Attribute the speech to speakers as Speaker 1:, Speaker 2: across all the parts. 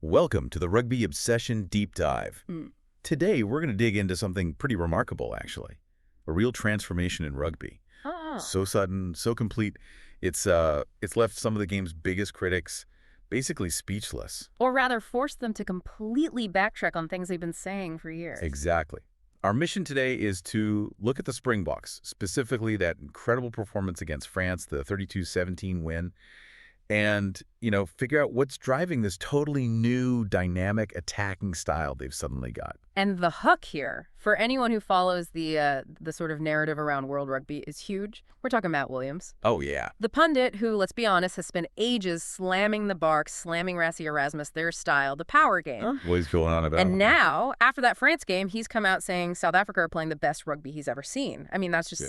Speaker 1: Welcome to the Rugby Obsession Deep Dive.
Speaker 2: Mm.
Speaker 1: Today, we're going to dig into something pretty remarkable, actually. A real transformation in rugby.
Speaker 2: Oh.
Speaker 1: So sudden, so complete, it's left some of the game's biggest critics basically speechless.
Speaker 2: Or rather, forced them to completely backtrack on things they've been saying for years.
Speaker 1: Exactly. Our mission today is to look at the Springboks, specifically that incredible performance against France, the 32-17 win, and, figure out what's driving this totally new, dynamic, attacking style they've suddenly got.
Speaker 2: And the hook here, for anyone who follows the sort of narrative around World Rugby, is huge. We're talking Matt Williams.
Speaker 1: Oh, yeah.
Speaker 2: The pundit who, let's be honest, has spent ages slamming the Boks, slamming Rassie Erasmus, their style, the power game.
Speaker 1: Huh? What is going on about
Speaker 2: And
Speaker 1: it?
Speaker 2: now, after that France game, he's come out saying South Africa are playing the best rugby he's ever seen. I mean, that's just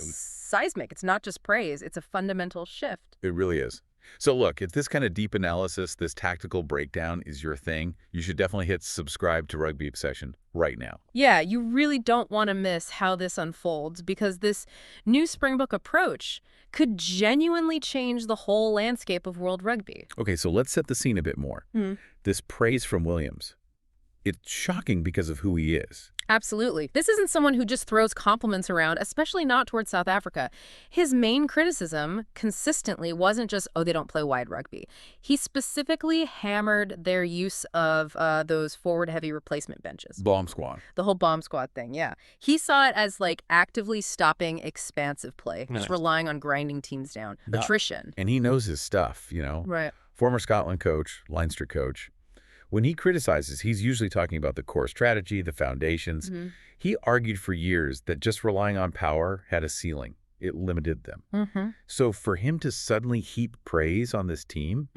Speaker 2: seismic. It's not just praise. It's a fundamental shift.
Speaker 1: It really is. So look, if this kind of deep analysis, this tactical breakdown is your thing, you should definitely hit subscribe to Rugby Obsession right now.
Speaker 2: Yeah, you really don't want to miss how this unfolds, because this new Springbok approach could genuinely change the whole landscape of World Rugby.
Speaker 1: Okay, so let's set the scene a bit more. This praise from Williams, it's shocking because of who he is.
Speaker 2: Absolutely. This isn't someone who just throws compliments around, especially not towards South Africa. His main criticism consistently wasn't just, oh, they don't play wide rugby. He specifically hammered their use of those forward-heavy replacement benches.
Speaker 1: Bomb squad.
Speaker 2: The whole bomb squad thing, yeah. He saw it as like actively stopping expansive play, just relying on grinding teams down. Attrition.
Speaker 1: And he knows his stuff,
Speaker 2: Right.
Speaker 1: Former Scotland coach, Leinster coach. When he criticizes, he's usually talking about the core strategy, the foundations. He argued for years that just relying on power had a ceiling. It limited them. So for him to suddenly heap praise on this team,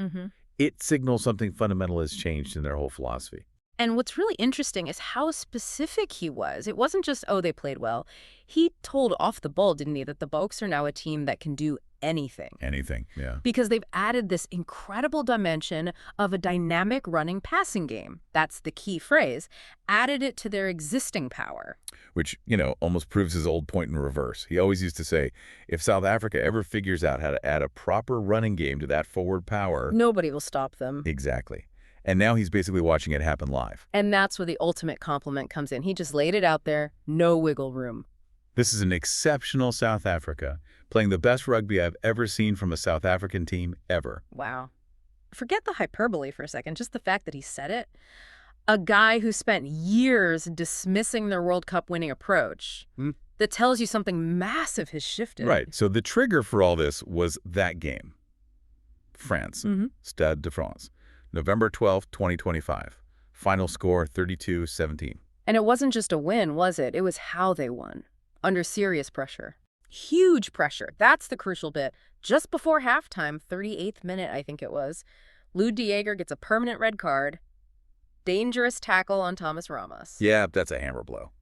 Speaker 1: it signals something fundamental has changed in their whole philosophy.
Speaker 2: And what's really interesting is how specific he was. It wasn't just, oh, they played well. He told off the ball, didn't he, that the Boks are now a team that can do anything.
Speaker 1: Anything, yeah.
Speaker 2: Because they've added this incredible dimension of a dynamic running passing game. That's the key phrase. Added it to their existing power.
Speaker 1: Which, almost proves his old point in reverse. He always used to say, if South Africa ever figures out how to add a proper running game to that forward power...
Speaker 2: nobody will stop them.
Speaker 1: Exactly. And now he's basically watching it happen live.
Speaker 2: And that's where the ultimate compliment comes in. He just laid it out there, no wiggle room.
Speaker 1: This is an exceptional South Africa, playing the best rugby I've ever seen from a South African team ever.
Speaker 2: Wow. Forget the hyperbole for a second, just the fact that he said it. A guy who spent years dismissing their World Cup winning approach, that tells you something massive has shifted.
Speaker 1: Right. So the trigger for all this was that game. France, Stade de France, November 12th, 2025. Final score 32-17.
Speaker 2: And it wasn't just a win, was it? It was how they won. Under serious pressure. Huge pressure. That's the crucial bit. Just before halftime, 38th minute, I think it was, Lou de Jager gets a permanent red card. Dangerous tackle on Thomas Ramos.
Speaker 1: Yeah, that's a hammer blow.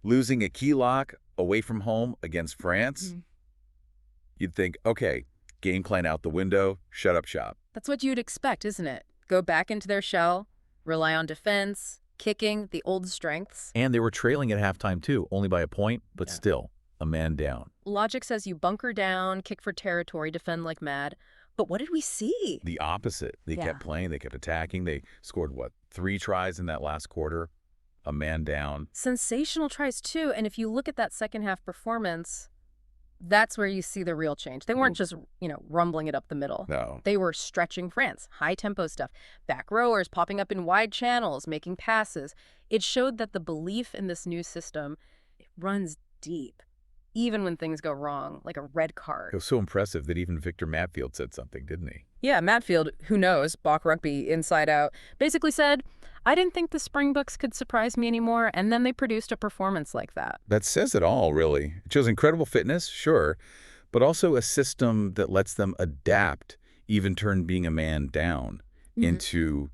Speaker 1: Losing a key lock away from home against France, you'd think, okay, game plan out the window, shut up shop.
Speaker 2: That's what you'd expect, isn't it? Go back into their shell, rely on defense, kicking, the old strengths.
Speaker 1: And they were trailing at halftime too, only by a point, but still, a man down.
Speaker 2: Logic says you bunker down, kick for territory, defend like mad. But what did we see?
Speaker 1: The opposite. They kept playing, they kept attacking. They scored, 3 tries in that last quarter? A man down.
Speaker 2: Sensational tries too, and if you look at that second half performance, that's where you see the real change. They weren't just, rumbling it up the middle.
Speaker 1: No.
Speaker 2: They were stretching France, high-tempo stuff, back rowers popping up in wide channels, making passes. It showed that the belief in this new system, it runs deep, even when things go wrong, like a red card.
Speaker 1: It was so impressive that even Victor Matfield said something, didn't he?
Speaker 2: Yeah, Matfield, who knows, Bok Rugby inside out, basically said, I didn't think the Springboks could surprise me anymore, and then they produced a performance like that.
Speaker 1: That says it all, really. It shows incredible fitness, sure, but also a system that lets them adapt, even turn being a man down into,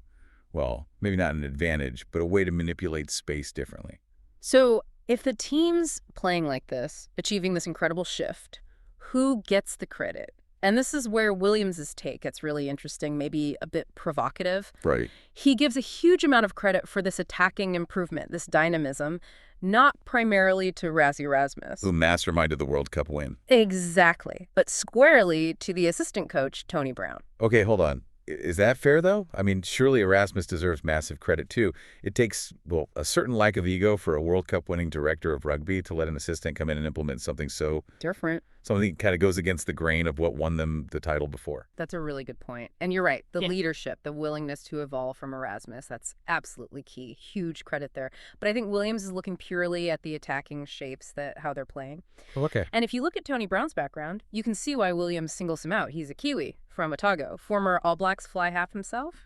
Speaker 1: maybe not an advantage, but a way to manipulate space differently.
Speaker 2: So if the team's playing like this, achieving this incredible shift, who gets the credit? And this is where Williams's take gets really interesting, maybe a bit provocative.
Speaker 1: Right.
Speaker 2: He gives a huge amount of credit for this attacking improvement, this dynamism, not primarily to Rassie Erasmus,
Speaker 1: Who masterminded the World Cup win.
Speaker 2: Exactly, but squarely to the assistant coach, Tony Brown.
Speaker 1: Okay, hold on. Is that fair, though? I mean, surely Erasmus deserves massive credit, too. It takes, well, a certain lack of ego for a World Cup-winning director of rugby to let an assistant come in and implement something so
Speaker 2: different.
Speaker 1: Something kind of goes against the grain of what won them the title before.
Speaker 2: That's a really good point. And you're right. The leadership, the willingness to evolve from Erasmus, that's absolutely key. Huge credit there. But I think Williams is looking purely at the attacking shapes, how they're playing.
Speaker 1: Okay.
Speaker 2: And if you look at Tony Brown's background, you can see why Williams singles him out. He's a Kiwi from Otago, former All Blacks fly half himself.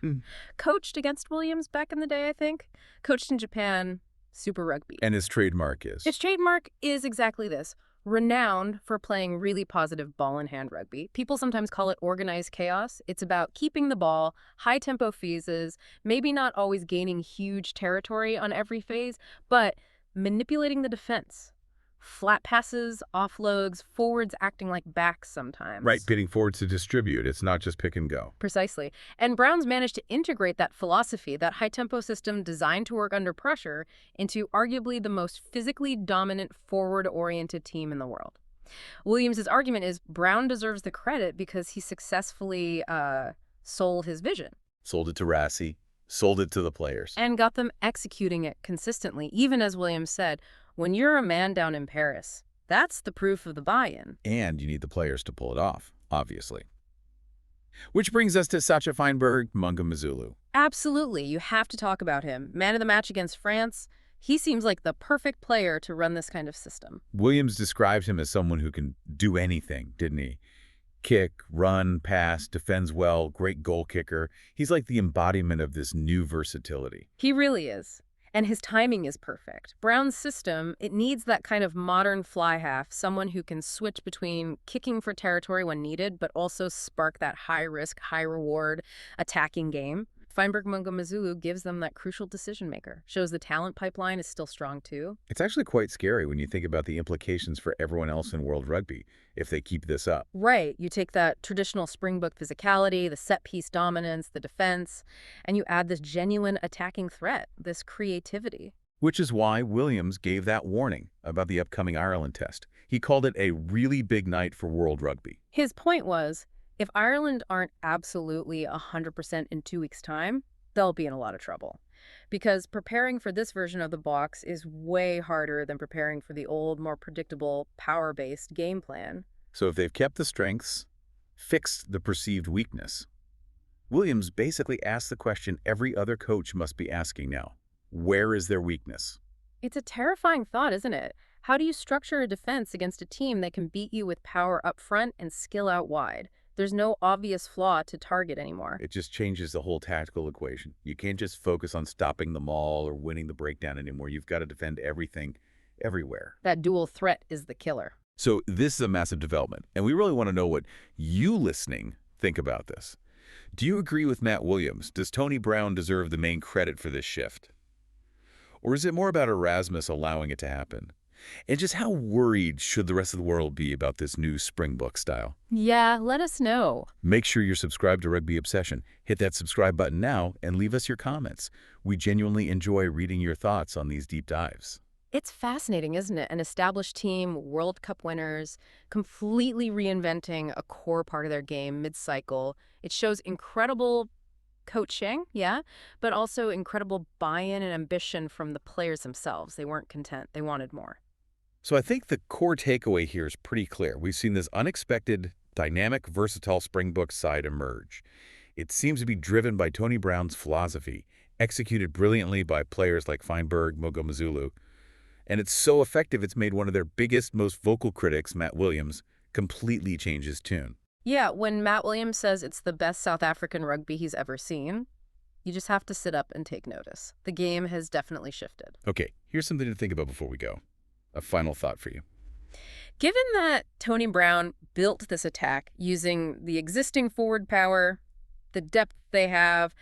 Speaker 2: Coached against Williams back in the day, I think. Coached in Japan, Super Rugby.
Speaker 1: And his trademark is?
Speaker 2: His trademark is exactly this. Renowned for playing really positive ball-in-hand rugby. People sometimes call it organized chaos. It's about keeping the ball, high-tempo phases, maybe not always gaining huge territory on every phase, but manipulating the defense. Flat passes, offloads, forwards acting like backs sometimes.
Speaker 1: Right, pitting forwards to distribute. It's not just pick and go.
Speaker 2: Precisely. And Brown's managed to integrate that philosophy, that high-tempo system designed to work under pressure, into arguably the most physically dominant forward-oriented team in the world. Williams' argument is Brown deserves the credit because he successfully sold his vision.
Speaker 1: Sold it to Rassie, sold it to the players.
Speaker 2: And got them executing it consistently, even as Williams said, when you're a man down in Paris, that's the proof of the buy-in.
Speaker 1: And you need the players to pull it off, obviously. Which brings us to Feinberg-Mngomezulu.
Speaker 2: Absolutely. You have to talk about him. Man of the match against France. He seems like the perfect player to run this kind of system.
Speaker 1: Williams described him as someone who can do anything, didn't he? Kick, run, pass, defends well, great goal kicker. He's like the embodiment of this new versatility.
Speaker 2: He really is. And his timing is perfect. Brown's system, it needs that kind of modern fly half, someone who can switch between kicking for territory when needed, but also spark that high-risk, high-reward attacking game. Feinberg-Mngomezulu gives them that crucial decision maker, shows the talent pipeline is still strong too.
Speaker 1: It's actually quite scary when you think about the implications for everyone else in world rugby if they keep this up.
Speaker 2: Right. You take that traditional Springbok physicality, the set-piece dominance, the defense, and you add this genuine attacking threat, this creativity.
Speaker 1: Which is why Williams gave that warning about the upcoming Ireland test. He called it a really big night for world rugby.
Speaker 2: His point was, if Ireland aren't absolutely 100% in 2 weeks' time, they'll be in a lot of trouble. Because preparing for this version of the Boks is way harder than preparing for the old, more predictable, power-based game plan.
Speaker 1: So if they've kept the strengths, fixed the perceived weakness, Williams basically asked the question every other coach must be asking now. Where is their weakness?
Speaker 2: It's a terrifying thought, isn't it? How do you structure a defense against a team that can beat you with power up front and skill out wide? There's no obvious flaw to target anymore.
Speaker 1: It just changes the whole tactical equation. You can't just focus on stopping the maul or winning the breakdown anymore. You've got to defend everything, everywhere.
Speaker 2: That dual threat is the killer.
Speaker 1: So this is a massive development, and we really want to know what you listening think about this. Do you agree with Matt Williams? Does Tony Brown deserve the main credit for this shift? Or is it more about Erasmus allowing it to happen? And just how worried should the rest of the world be about this new Springbok style?
Speaker 2: Yeah, let us know.
Speaker 1: Make sure you're subscribed to Rugby Obsession. Hit that subscribe button now and leave us your comments. We genuinely enjoy reading your thoughts on these deep dives.
Speaker 2: It's fascinating, isn't it? An established team, World Cup winners, completely reinventing a core part of their game mid-cycle. It shows incredible coaching, yeah, but also incredible buy-in and ambition from the players themselves. They weren't content. They wanted more.
Speaker 1: So I think the core takeaway here is pretty clear. We've seen this unexpected, dynamic, versatile Springbok side emerge. It seems to be driven by Tony Brown's philosophy, executed brilliantly by players like Feinberg-Mongo Mazulu. And it's so effective it's made one of their biggest, most vocal critics, Matt Williams, completely change his tune.
Speaker 2: Yeah, when Matt Williams says it's the best South African rugby he's ever seen, you just have to sit up and take notice. The game has definitely shifted.
Speaker 1: Okay, here's something to think about before we go. A final thought for you.
Speaker 2: Given that Tony Brown built this attack using the existing forward power, the depth they have,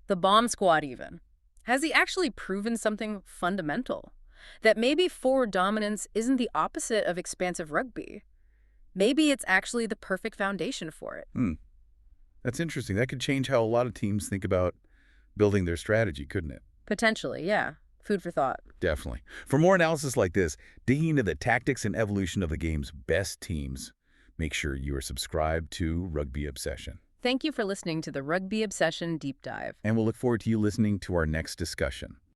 Speaker 2: the bomb squad even, has he actually proven something fundamental? That maybe forward dominance isn't the opposite of expansive rugby. Maybe it's actually the perfect foundation for it.
Speaker 1: That's interesting. That could change how a lot of teams think about building their strategy, couldn't it?
Speaker 2: Potentially, yeah. Food for thought.
Speaker 1: Definitely. For more analysis like this, digging into the tactics and evolution of the game's best teams, make sure you are subscribed to Rugby Obsession.
Speaker 2: Thank you for listening to the Rugby Obsession Deep Dive.
Speaker 1: And we'll look forward to you listening to our next discussion.